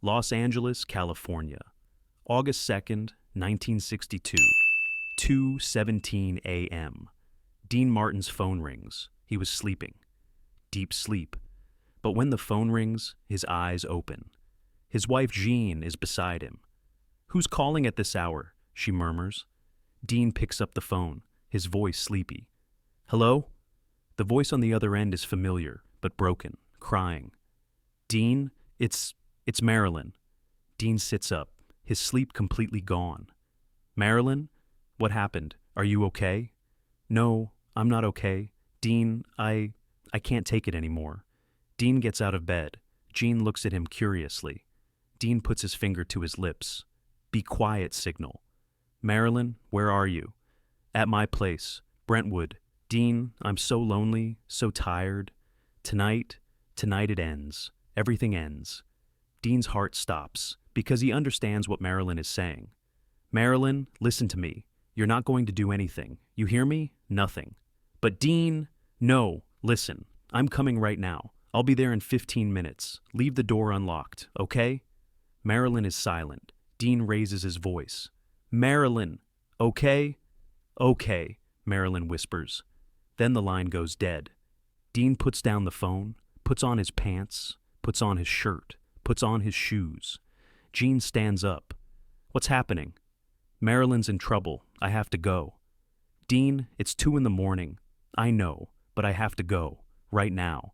Los Angeles, California, August 2nd, 1962, 2:17 a.m. Dean Martin's phone rings. He was sleeping. Deep sleep. But when the phone rings, his eyes open. His wife Jean is beside him. "Who's calling at this hour?" she murmurs. Dean picks up the phone, his voice sleepy. "Hello?" The voice on the other end is familiar, but broken, crying. "Dean, it's Marilyn." Dean sits up, his sleep completely gone. "Marilyn? What happened? Are you okay?" "No, I'm not okay. Dean, I can't take it anymore." Dean gets out of bed. Jean looks at him curiously. Dean puts his finger to his lips. "Be quiet" signal. "Marilyn, where are you?" "At my place, Brentwood." "Dean, I'm so lonely, so tired. Tonight it ends. Everything ends." Dean's heart stops, because he understands what Marilyn is saying. "Marilyn, listen to me. You're not going to do anything. You hear me? Nothing." "But Dean..." "No, listen. I'm coming right now. I'll be there in 15 minutes. Leave the door unlocked, okay?" Marilyn is silent. Dean raises his voice. "Marilyn, okay?" "Okay," Marilyn whispers. Then the line goes dead. Dean puts down the phone, puts on his pants, puts on his shirt, puts on his shoes. Jean stands up. "What's happening?" "Marilyn's in trouble. I have to go." "Dean, it's 2 a.m. I know, but I have to go. Right now."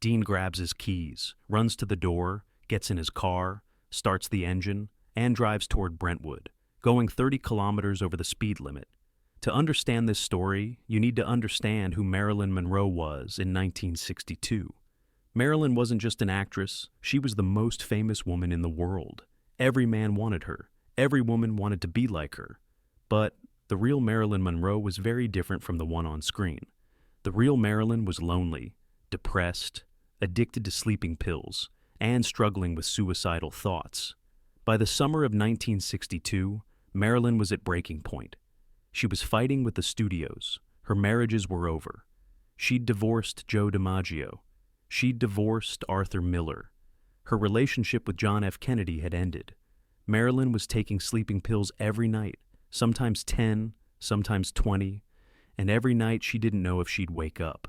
Dean grabs his keys, runs to the door, gets in his car, starts the engine, and drives toward Brentwood, going 30 kilometers over the speed limit. To understand this story, you need to understand who Marilyn Monroe was in 1962. Marilyn wasn't just an actress, she was the most famous woman in the world. Every man wanted her. Every woman wanted to be like her. But the real Marilyn Monroe was very different from the one on screen. The real Marilyn was lonely, depressed, addicted to sleeping pills, and struggling with suicidal thoughts. By the summer of 1962, Marilyn was at breaking point. She was fighting with the studios. Her marriages were over. She'd divorced Joe DiMaggio. She'd divorced Arthur Miller. Her relationship with John F. Kennedy had ended. Marilyn was taking sleeping pills every night, sometimes 10, sometimes 20, and every night she didn't know if she'd wake up.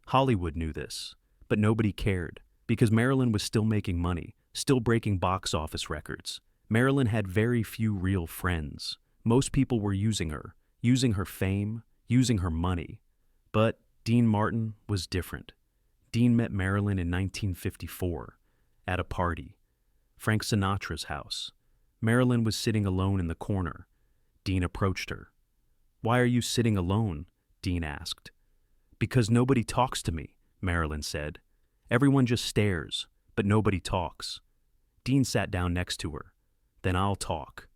Hollywood knew this, but nobody cared, because Marilyn was still making money, still breaking box office records. Marilyn had very few real friends. Most people were using her fame, using her money. But Dean Martin was different. Dean met Marilyn in 1954, at a party. Frank Sinatra's house. Marilyn was sitting alone in the corner. Dean approached her. "Why are you sitting alone?" Dean asked. "Because nobody talks to me," Marilyn said. "Everyone just stares, but nobody talks." Dean sat down next to her. "Then I'll talk."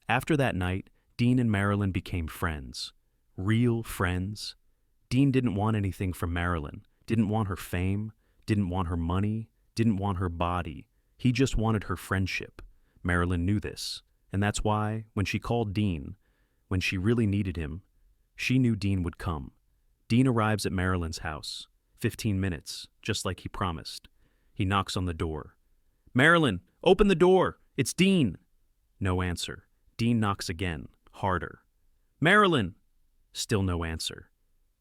After that night, Dean and Marilyn became friends. Real friends. Dean didn't want anything from Marilyn, didn't want her fame, didn't want her money, didn't want her body. He just wanted her friendship. Marilyn knew this, and that's why, when she called Dean, when she really needed him, she knew Dean would come. Dean arrives at Marilyn's house. 15 minutes, just like he promised. He knocks on the door. "Marilyn, open the door! It's Dean!" No answer. Dean knocks again, harder. "Marilyn!" Still no answer.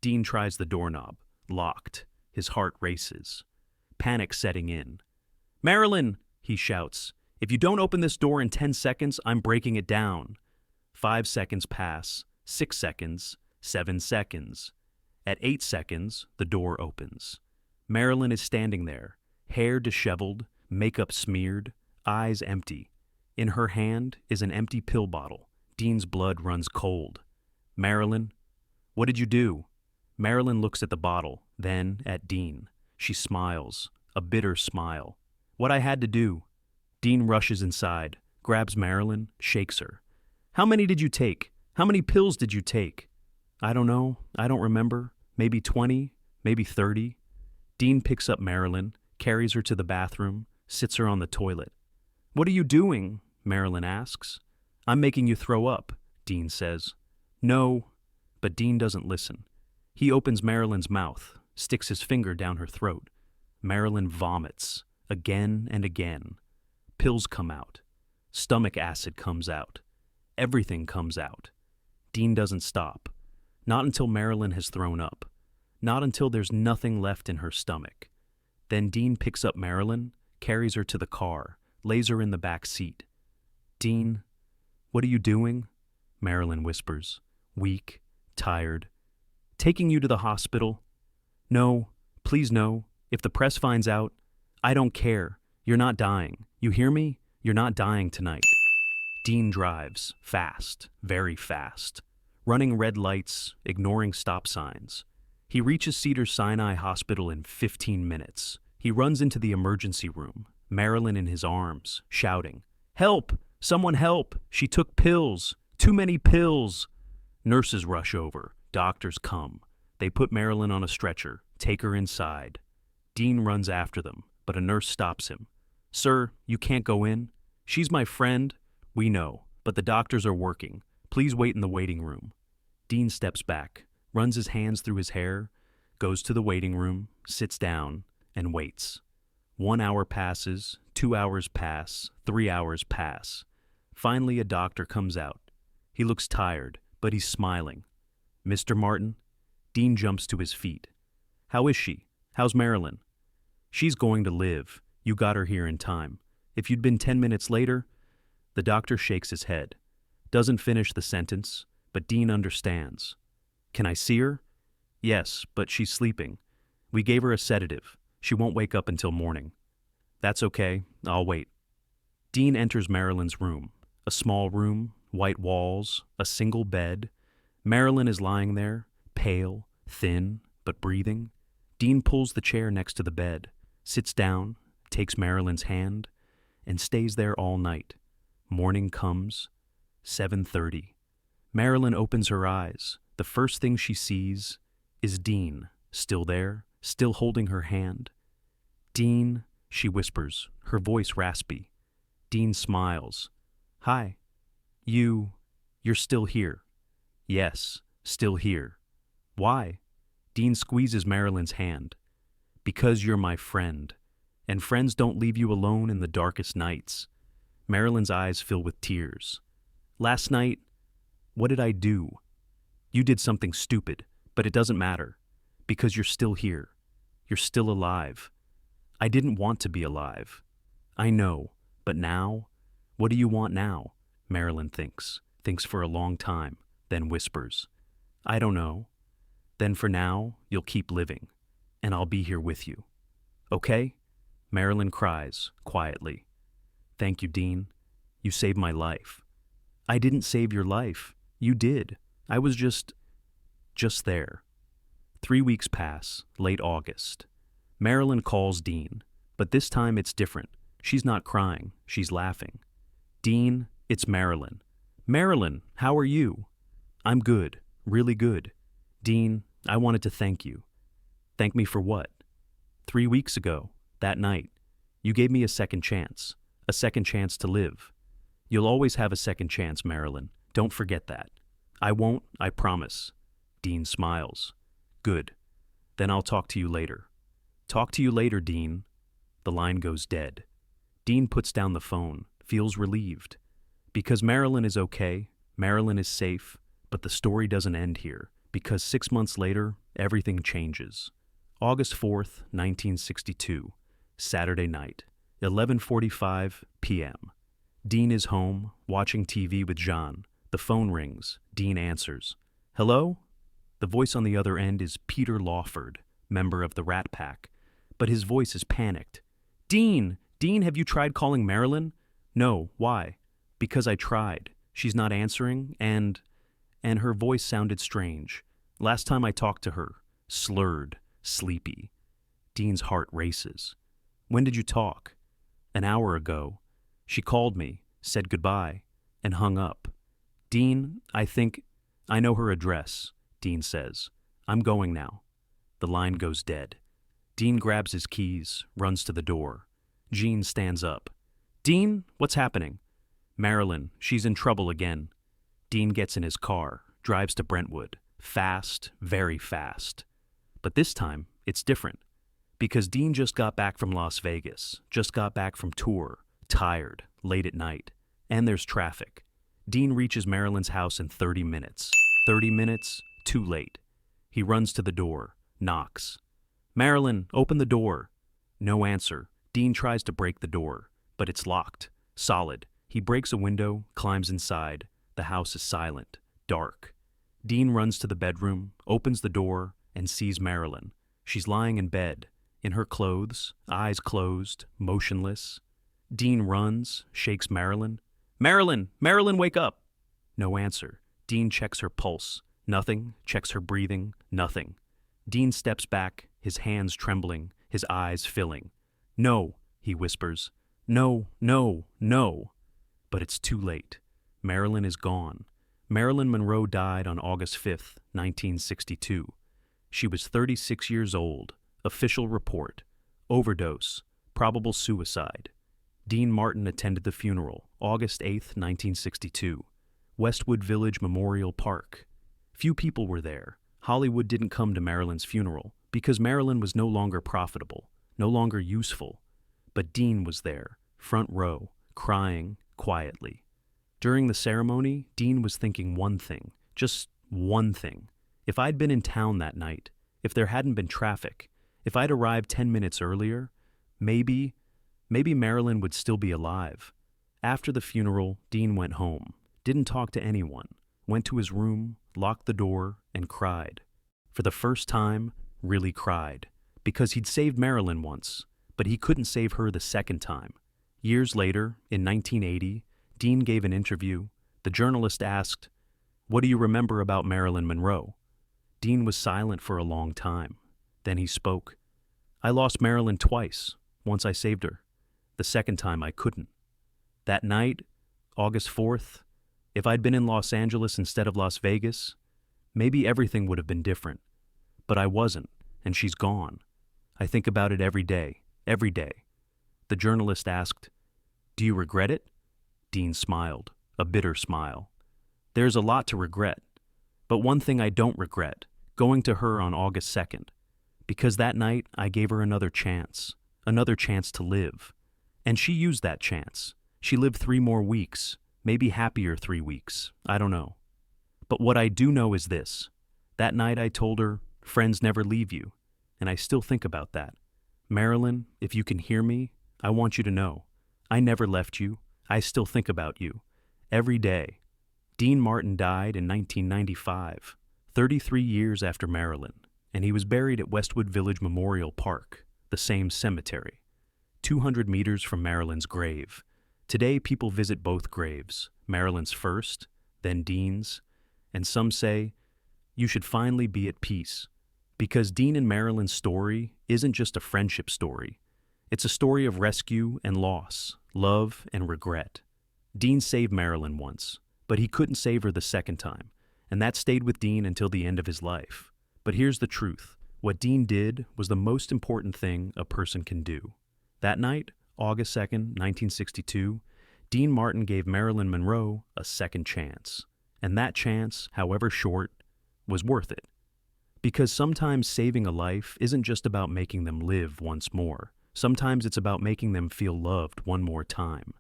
Dean tries the doorknob. Locked. His heart races. Panic setting in. "Marilyn!" he shouts. "If you don't open this door in 10 seconds, I'm breaking it down." 5 seconds pass. 6 seconds. 7 seconds. At 8 seconds, the door opens. Marilyn is standing there, hair disheveled, makeup smeared, eyes empty. In her hand is an empty pill bottle. Dean's blood runs cold. "Marilyn, what did you do?" Marilyn looks at the bottle, then at Dean. She smiles, a bitter smile. "What I had to do." Dean rushes inside, grabs Marilyn, shakes her. "How many did you take? How many pills did you take?" "I don't know. I don't remember. Maybe 20, maybe 30. Dean picks up Marilyn, carries her to the bathroom, sits her on the toilet. "What are you doing?" Marilyn asks. "I'm making you throw up," Dean says. "No." But Dean doesn't listen. He opens Marilyn's mouth, sticks his finger down her throat. Marilyn vomits, again and again. Pills come out. Stomach acid comes out. Everything comes out. Dean doesn't stop. Not until Marilyn has thrown up. Not until there's nothing left in her stomach. Then Dean picks up Marilyn, carries her to the car, lays her in the back seat. "Dean, what are you doing?" Marilyn whispers, weak, tired. "Taking you to the hospital." "No, please no. If the press finds out, I don't care. You're not dying. You hear me? You're not dying tonight." Dean drives, fast, very fast, running red lights, ignoring stop signs. He reaches Cedars-Sinai Hospital in 15 minutes. He runs into the emergency room, Marilyn in his arms, shouting, "Help! Someone help! She took pills! Too many pills!" Nurses rush over. Doctors come. They put Marilyn on a stretcher, take her inside. Dean runs after them, but a nurse stops him. "Sir, you can't go in. She's my friend." "We know, but the doctors are working. Please wait in the waiting room." Dean steps back, runs his hands through his hair, goes to the waiting room, sits down, and waits. 1 hour passes, 2 hours pass, 3 hours pass. Finally, a doctor comes out. He looks tired, but he's smiling. "Mr. Martin?" Dean jumps to his feet. "How is she? How's Marilyn?" "She's going to live. You got her here in time. If you'd been 10 minutes later..." The doctor shakes his head. Doesn't finish the sentence, but Dean understands. "Can I see her?" "Yes, but she's sleeping. We gave her a sedative. She won't wake up until morning." "That's okay. I'll wait." Dean enters Marilyn's room. A small room, white walls, a single bed. Marilyn is lying there, pale, thin, but breathing. Dean pulls the chair next to the bed, sits down, takes Marilyn's hand, and stays there all night. Morning comes, 7:30. Marilyn opens her eyes. The first thing she sees is Dean, still there, still holding her hand. "Dean," she whispers, her voice raspy. Dean smiles. "Hi. You're still here." "Yes, still here." "Why?" Dean squeezes Marilyn's hand. "Because you're my friend, and friends don't leave you alone in the darkest nights." Marilyn's eyes fill with tears. "Last night, what did I do?" "You did something stupid, but it doesn't matter, because you're still here. You're still alive." "I didn't want to be alive." "I know, but now? What do you want now?" Marilyn thinks for a long time, then whispers, "I don't know." "Then for now, you'll keep living, and I'll be here with you. Okay?" Marilyn cries, quietly. "Thank you, Dean. You saved my life." "I didn't save your life. You did. I was just there." 3 weeks pass, late August. Marilyn calls Dean, but this time it's different. She's not crying, she's laughing. "Dean, it's Marilyn." "Marilyn, how are you?" "I'm good, really good." "Dean, I wanted to thank you." "Thank me for what?" 3 weeks ago, that night, you gave me a second chance to live. You'll always have a second chance, Marilyn. Don't forget that." "I won't, I promise." Dean smiles. "Good. Then I'll talk to you later." "Talk to you later, Dean." The line goes dead. Dean puts down the phone, feels relieved. Because Marilyn is okay, Marilyn is safe, but the story doesn't end here, because 6 months later, everything changes. August 4th, 1962, Saturday night, 11:45 p.m. Dean is home, watching TV with Jean. The phone rings. Dean answers. "Hello?" The voice on the other end is Peter Lawford, member of the Rat Pack, but his voice is panicked. "Dean! Dean, have you tried calling Marilyn?" "No, why?" "Because I tried. She's not answering, and her voice sounded strange. Last time I talked to her, slurred, sleepy." Dean's heart races. "When did you talk?" "An hour ago. She called me, said goodbye, and hung up." "Dean, I know her address," Dean says. "I'm going now." The line goes dead. Dean grabs his keys, runs to the door. Jean stands up. "Dean, what's happening?" "Marilyn, she's in trouble again." Dean gets in his car, drives to Brentwood. Fast, very fast. But this time, it's different. Because Dean just got back from Las Vegas, just got back from tour, tired, late at night, and there's traffic. Dean reaches Marilyn's house in 30 minutes. 30 minutes, too late. He runs to the door, knocks. "Marilyn, open the door." No answer. Dean tries to break the door, but it's locked, solid. He breaks a window, climbs inside. The house is silent, dark. Dean runs to the bedroom, opens the door, and sees Marilyn. She's lying in bed, in her clothes, eyes closed, motionless. Dean runs, shakes Marilyn. "Marilyn! Marilyn, wake up!" No answer. Dean checks her pulse. Nothing. Checks her breathing. Nothing. Dean steps back, his hands trembling, his eyes filling. "No," he whispers. "No, no, no." But it's too late. Marilyn is gone. Marilyn Monroe died on August 5th, 1962. She was 36 years old. Official report. Overdose. Probable suicide. Dean Martin attended the funeral, August 8th, 1962. Westwood Village Memorial Park. Few people were there. Hollywood didn't come to Marilyn's funeral because Marilyn was no longer profitable, no longer useful. But Dean was there, front row, crying quietly. During the ceremony, Dean was thinking one thing, just one thing. If I'd been in town that night, if there hadn't been traffic, if I'd arrived 10 minutes earlier, maybe Marilyn would still be alive. After the funeral, Dean went home, didn't talk to anyone, went to his room, locked the door, and cried. For the first time, really cried. Because he'd saved Marilyn once, but he couldn't save her the second time. Years later, in 1980, Dean gave an interview. The journalist asked, "What do you remember about Marilyn Monroe?" Dean was silent for a long time. Then he spoke. "I lost Marilyn twice. Once I saved her. The second time I couldn't. That night, August 4th, if I'd been in Los Angeles instead of Las Vegas, maybe everything would have been different. But I wasn't, and she's gone. I think about it every day, every day." The journalist asked, "Do you regret it?" Dean smiled, a bitter smile. "There's a lot to regret. But one thing I don't regret, going to her on August 2nd. Because that night I gave her another chance to live. And she used that chance. She lived 3 more weeks, maybe happier 3 weeks, I don't know. But what I do know is this. That night I told her, friends never leave you, and I still think about that. Marilyn, if you can hear me, I want you to know, I never left you. I still think about you. Every day." Dean Martin died in 1995, 33 years after Marilyn, and he was buried at Westwood Village Memorial Park, the same cemetery, 200 meters from Marilyn's grave. Today people visit both graves, Marilyn's first, then Dean's, and some say, you should finally be at peace, because Dean and Marilyn's story isn't just a friendship story. It's a story of rescue and loss, love and regret. Dean saved Marilyn once, but he couldn't save her the second time, and that stayed with Dean until the end of his life. But here's the truth. What Dean did was the most important thing a person can do. That night, August 2nd, 1962, Dean Martin gave Marilyn Monroe a second chance. And that chance, however short, was worth it. Because sometimes saving a life isn't just about making them live once more. Sometimes it's about making them feel loved one more time.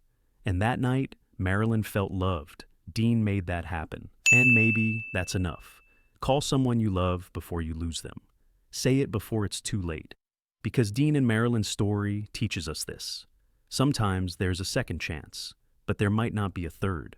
And that night, Marilyn felt loved. Dean made that happen. And maybe that's enough. Call someone you love before you lose them. Say it before it's too late. Because Dean and Marilyn's story teaches us this. Sometimes there's a second chance, but there might not be a third.